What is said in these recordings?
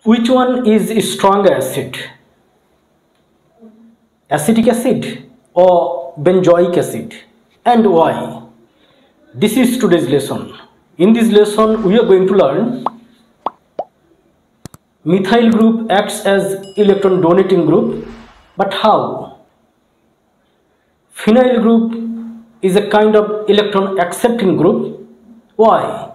Which one is a strong acid? Acetic acid or benzoic acid, and why? This is today's lesson. In this lesson we are going to learn methyl group acts as electron donating group, but how? Phenyl group is a kind of electron accepting group. Why?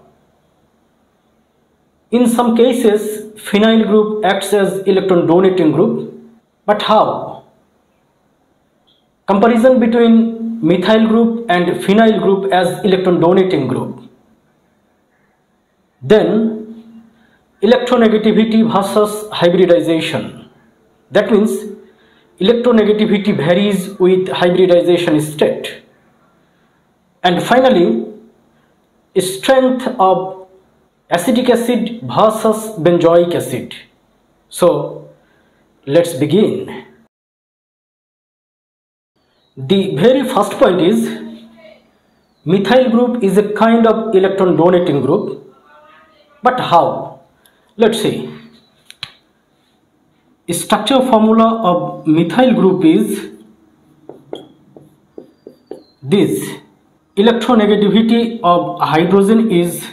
In some cases, phenyl group acts as electron donating group, but how? Comparison between methyl group and phenyl group as electron donating group. Then, electronegativity versus hybridization. That means, electronegativity varies with hybridization state. And finally, strength of acetic acid versus benzoic acid. So let's begin. The very first point is methyl group is a kind of electron donating group, but how? Let's see. Structure formula of methyl group is this. Electronegativity of hydrogen is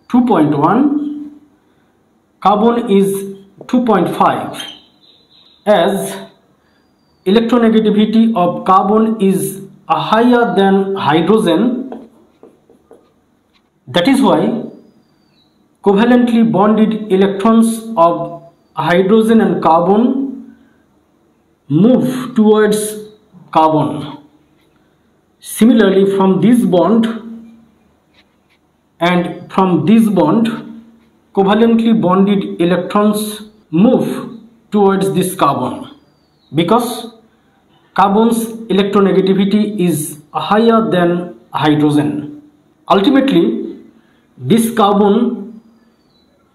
2.1, carbon is 2.5, as electronegativity of carbon is higher than hydrogen. That is why covalently bonded electrons of hydrogen and carbon move towards carbon. Similarly, from this bond and from this bond, covalently bonded electrons move towards this carbon because carbon's electronegativity is higher than hydrogen. Ultimately, this carbon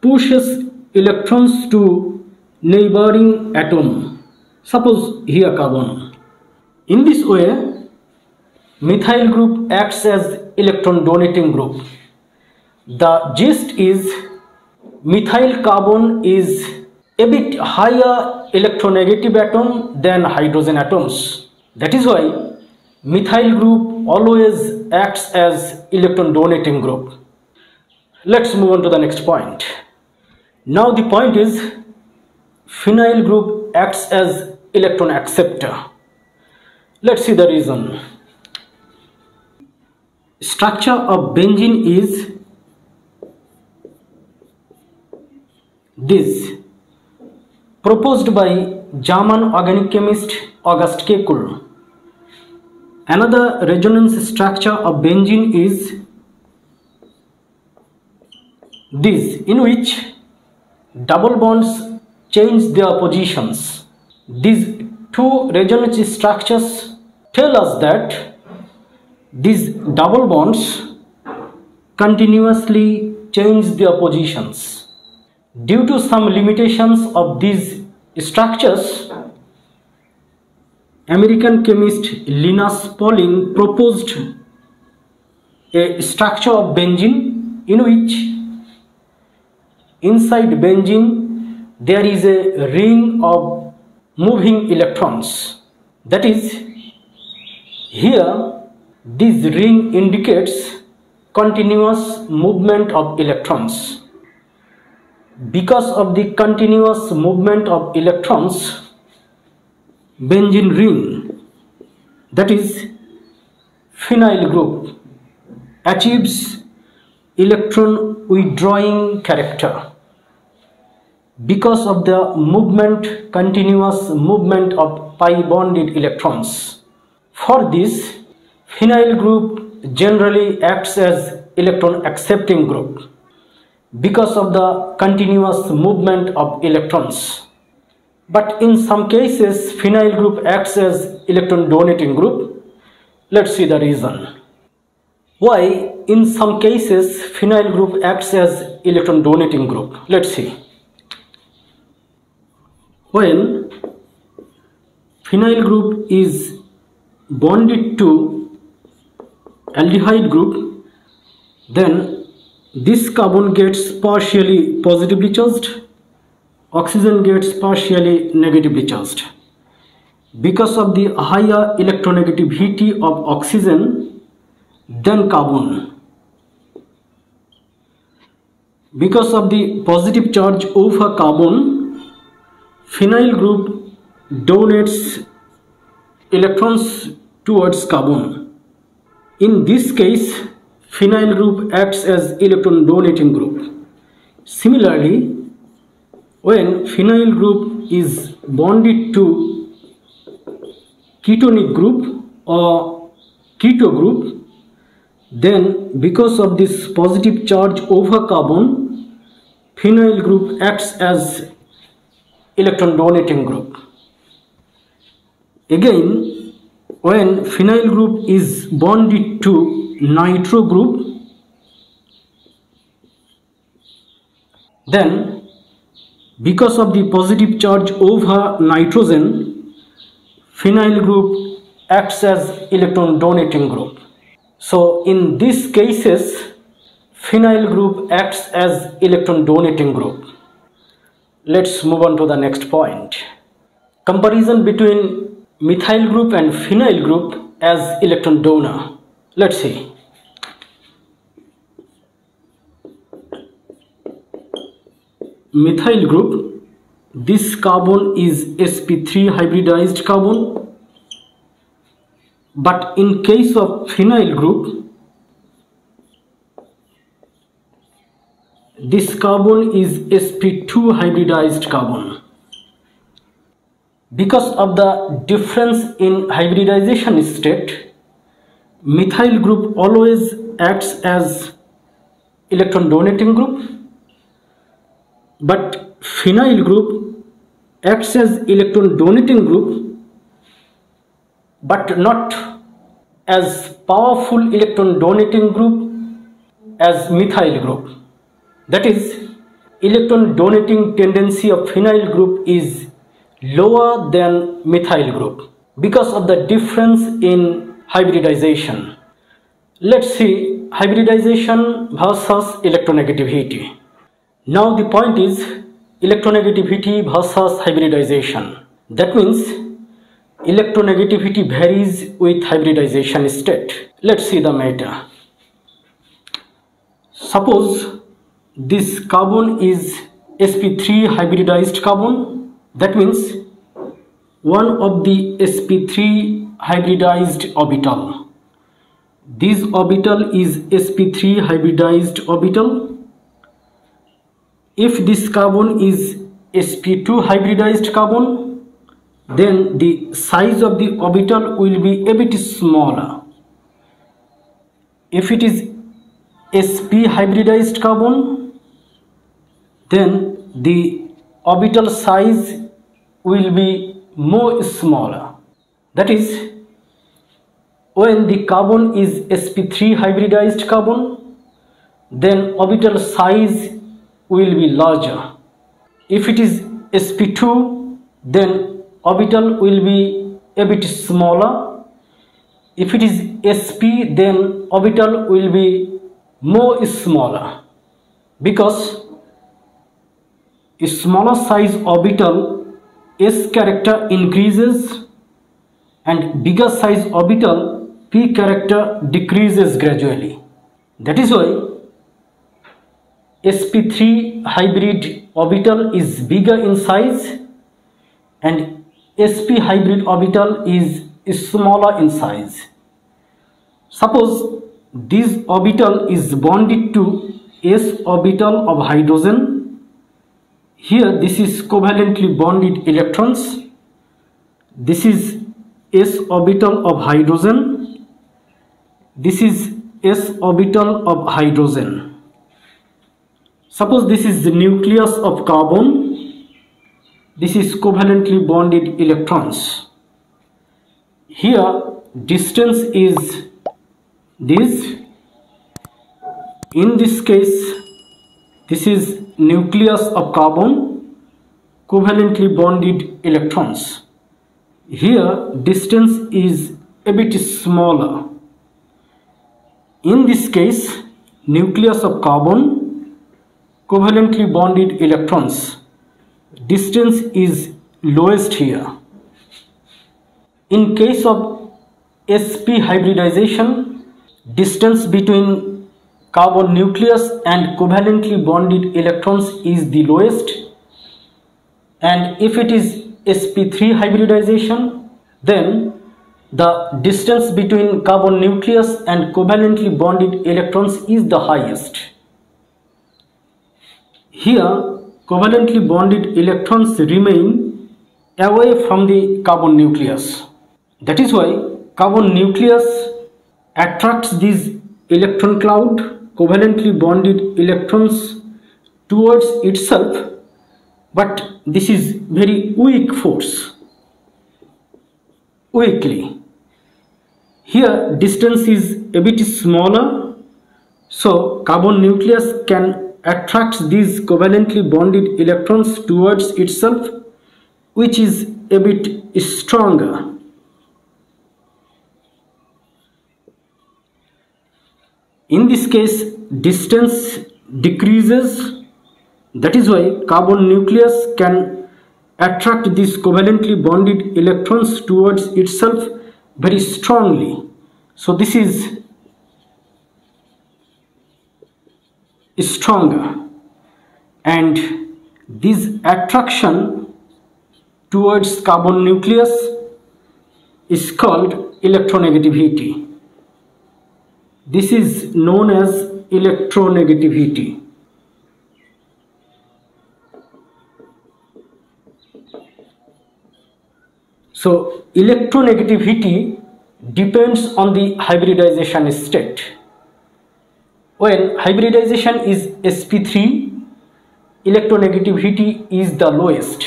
pushes electrons to neighboring atom, suppose here carbon. In this way, methyl group acts as electron donating group. The gist is methyl carbon is a bit higher electronegative atom than hydrogen atoms. That is why methyl group always acts as electron donating group. Let's move on to the next point. Now the point is phenyl group acts as electron acceptor. Let's see the reason. Structure of benzene is this, proposed by German organic chemist August CH₃-COOH. Another resonance structure of benzene is this, in which double bonds change their positions. These two resonance structures tell us that these double bonds continuously change their positions. Due to some limitations of these structures, American chemist Linus Pauling proposed a structure of benzene in which inside benzene there is a ring of moving electrons. That is, here this ring indicates continuous movement of electrons. Because of the continuous movement of electrons, benzene ring, that is phenyl group, achieves electron withdrawing character because of the movement, continuous movement of pi bonded electrons. For this, phenyl group generally acts as electron accepting group because of the continuous movement of electrons. But in some cases, phenyl group acts as electron donating group. Let's see the reason. Why in some cases phenyl group acts as electron donating group? Let's see. When phenyl group is bonded to aldehyde group, then this carbon gets partially positively charged oxygen gets partially negatively charged. Because of the higher electronegativity of oxygen than carbon, because of the positive charge over carbon, phenyl group donates electrons towards carbon. In this case, phenyl group acts as electron donating group. Similarly, when phenyl group is bonded to ketonic group or keto group, then because of this positive charge over carbon, phenyl group acts as electron donating group. Again, when phenyl group is bonded to nitro group, then because of the positive charge over nitrogen, phenyl group acts as electron donating group. So in these cases, phenyl group acts as electron donating group. Let's move on to the next point. Comparison between methyl group and phenyl group as electron donor. Let's see. Methyl group, this carbon is sp3 hybridized carbon, but in case of phenyl group, this carbon is sp2 hybridized carbon. Because of the difference in hybridization state, methyl group always acts as electron donating group, but phenyl group acts as electron donating group, but not as powerful electron donating group as methyl group. That is, electron donating tendency of phenyl group is lower than methyl group because of the difference in hybridization. Let's see hybridization versus electronegativity. Now the point is electronegativity versus hybridization. That means electronegativity varies with hybridization state. Let's see the matter. Suppose this carbon is sp3 hybridized carbon. That means one of the sp3 hybridized orbital. This orbital is sp3 hybridized orbital. If this carbon is sp2 hybridized carbon, then the size of the orbital will be a bit smaller. If it is sp hybridized carbon, then the orbital size will be more smaller. That is, when the carbon is sp3 hybridized carbon, then orbital size will be larger. If it is sp2, then orbital will be a bit smaller. If it is sp, then orbital will be more smaller, because a smaller size orbital s character increases and bigger size orbital p character decreases gradually. That is why sp3 hybrid orbital is bigger in size and sp hybrid orbital is smaller in size. Suppose this orbital is bonded to s orbital of hydrogen. Here this is covalently bonded electrons. This is s orbital of hydrogen. This is s orbital of hydrogen. Suppose this is the nucleus of carbon. This is covalently bonded electrons. Here distance is this. In this case, this is nucleus of carbon, covalently bonded electrons. Here distance is a bit smaller. In this case, nucleus of carbon, covalently bonded electrons. distance is lowest here. In case of sp hybridization, distance between carbon nucleus and covalently bonded electrons is the lowest, and if it is sp3 hybridization, then the distance between carbon nucleus and covalently bonded electrons is the highest. Here, covalently bonded electrons remain away from the carbon nucleus. That is why carbon nucleus attracts this electron cloud, covalently bonded electrons, towards itself, but this is very weak force. Weakly. Here distance is a bit smaller, so carbon nucleus can attract these covalently bonded electrons towards itself, which is a bit stronger. In this case, distance decreases. That is why carbon nucleus can attract these covalently bonded electrons towards itself very strongly. So this is stronger, and this attraction towards carbon nucleus is called electronegativity. This is known as electronegativity. So electronegativity depends on the hybridization state. When hybridization is sp3, electronegativity is the lowest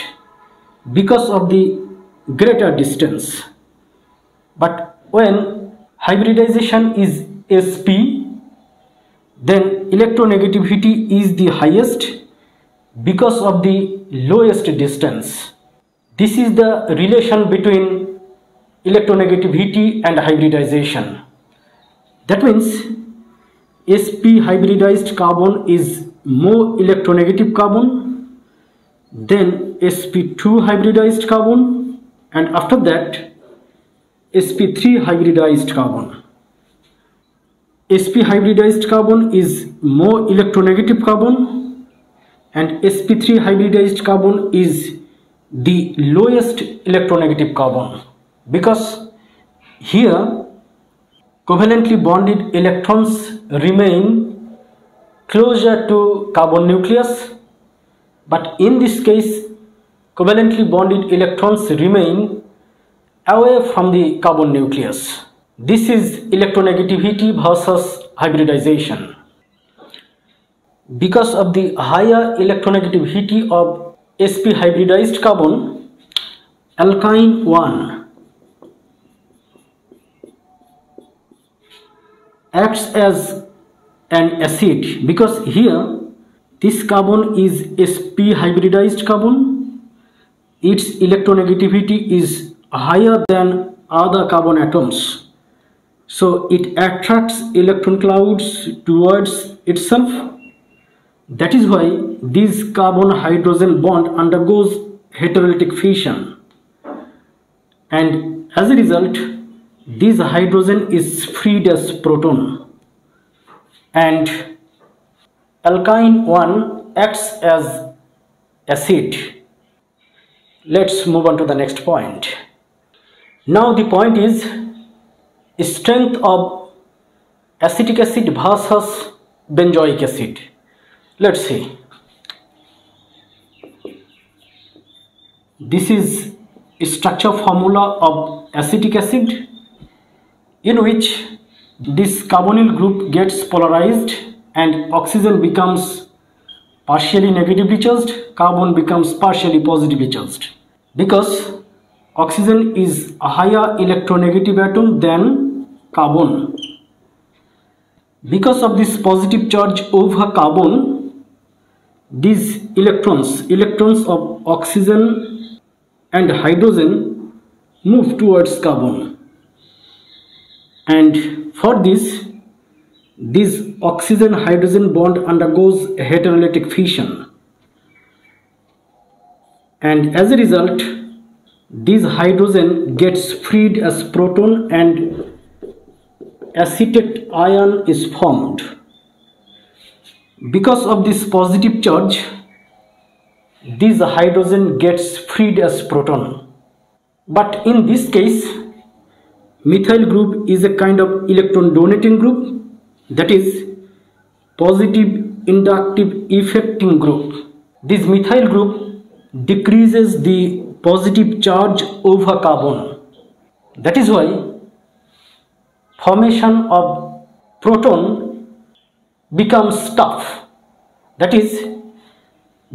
because of the greater distance. But when hybridization is sp, then electronegativity is the highest because of the lowest distance. This is the relation between electronegativity and hybridization. That means sp hybridized carbon is more electronegative carbon than sp2 hybridized carbon, and after that sp3 hybridized carbon. sp hybridized carbon is more electronegative carbon, and sp3 hybridized carbon is the lowest electronegative carbon, because here covalently bonded electrons remain closer to carbon nucleus, but in this case covalently bonded electrons remain away from the carbon nucleus. This is electronegativity versus hybridization. Because of the higher electronegativity of sp hybridized carbon, alkyne 1 acts as an acid, because here this carbon is sp hybridized carbon. Its electronegativity is higher than other carbon atoms, so it attracts electron clouds towards itself. That is why this carbon hydrogen bond undergoes heterolytic fission, and as a result this hydrogen is freed as proton, and alkyne 1 acts as acid. Let's move on to the next point. Now the point is strength of acetic acid versus benzoic acid. Let's see. This is a structure formula of acetic acid, in which this carbonyl group gets polarized and oxygen becomes partially negatively charged, carbon becomes partially positively charged, because oxygen is a higher electronegative atom than carbon. Because of this positive charge over carbon, these electrons of oxygen and hydrogen move towards carbon, and for this oxygen hydrogen bond undergoes heterolytic fission. and as a result this hydrogen gets freed as proton and acetate ion is formed. Because of this positive charge, this hydrogen gets freed as proton. But in this case, methyl group is a kind of electron donating group, that is positive inductive effecting group. This methyl group decreases the positive charge over carbon. That is why formation of proton becomes tough. That is,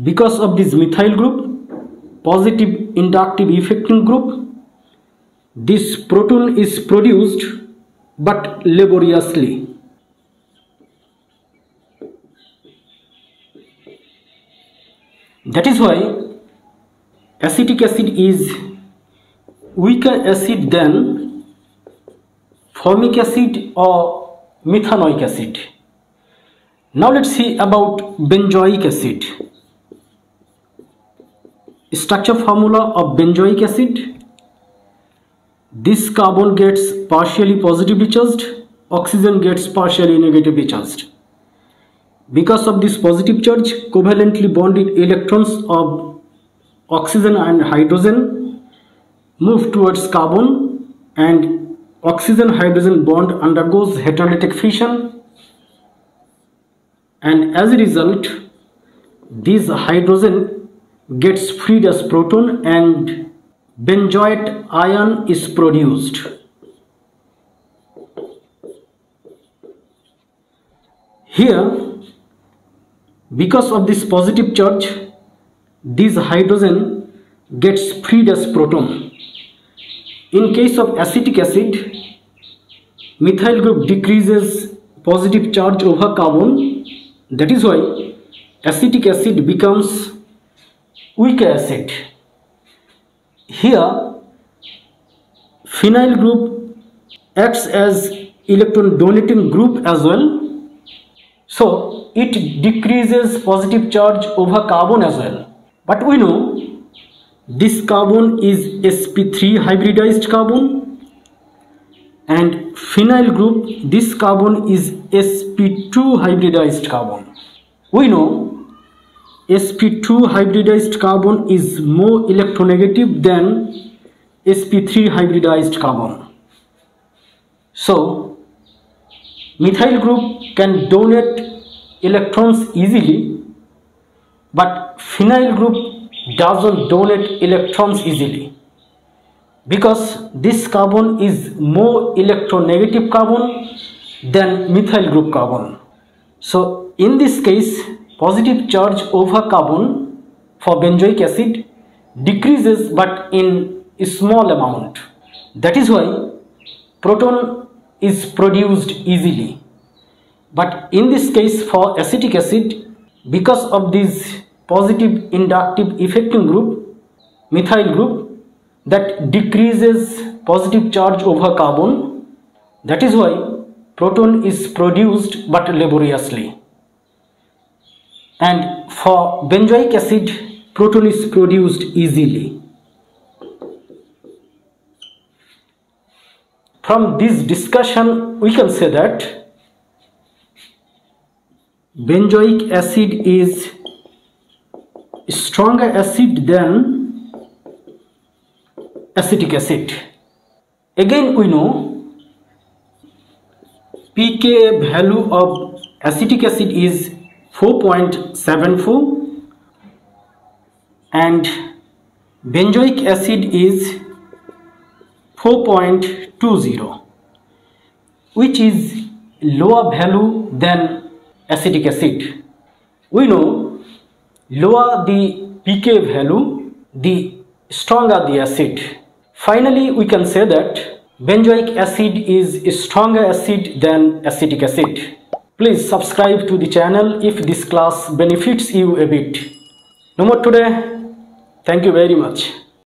because of this methyl group, positive inductive effecting group, this proton is produced but laboriously. That is why acetic acid is weaker acid than formic acid or methanoic acid. Now let's see about benzoic acid. Structure formula of benzoic acid. This carbon gets partially positively charged, oxygen gets partially negatively charged. Because of this positive charge, covalently bonded electrons of oxygen and hydrogen move towards carbon, and oxygen-hydrogen bond undergoes heterolytic fission, and as a result this hydrogen gets freed as proton and benzoate ion is produced. Here, because of this positive charge, this hydrogen gets freed as proton. In case of acetic acid, methyl group decreases positive charge over carbon. That is why acetic acid becomes weaker acid. Here, phenyl group acts as electron donating group as well. So it decreases positive charge over carbon as well. But we know this carbon is sp3 hybridized carbon, and phenyl group, this carbon is sp2 hybridized carbon. We know sp2 hybridized carbon is more electronegative than sp3 hybridized carbon. So methyl group can donate electrons easily, but phenyl group doesn't donate electrons easily because this carbon is more electronegative carbon than methyl group carbon. So in this case, positive charge over carbon for benzoic acid decreases but in a small amount. That is why proton is produced easily. But in this case for acetic acid, because of this positive inductive effecting group, methyl group, that decreases positive charge over carbon. That is why proton is produced but laboriously. And for benzoic acid, proton is produced easily. From this discussion, we can say that benzoic acid is stronger acid than acetic acid. Again, we know pK value of acetic acid is 4.74 and benzoic acid is 4.20, which is lower value than acetic acid. We know lower the pK value, the stronger the acid. Finally, we can say that benzoic acid is a stronger acid than acetic acid. Please subscribe to the channel if this class benefits you a bit. No more today. Thank you very much.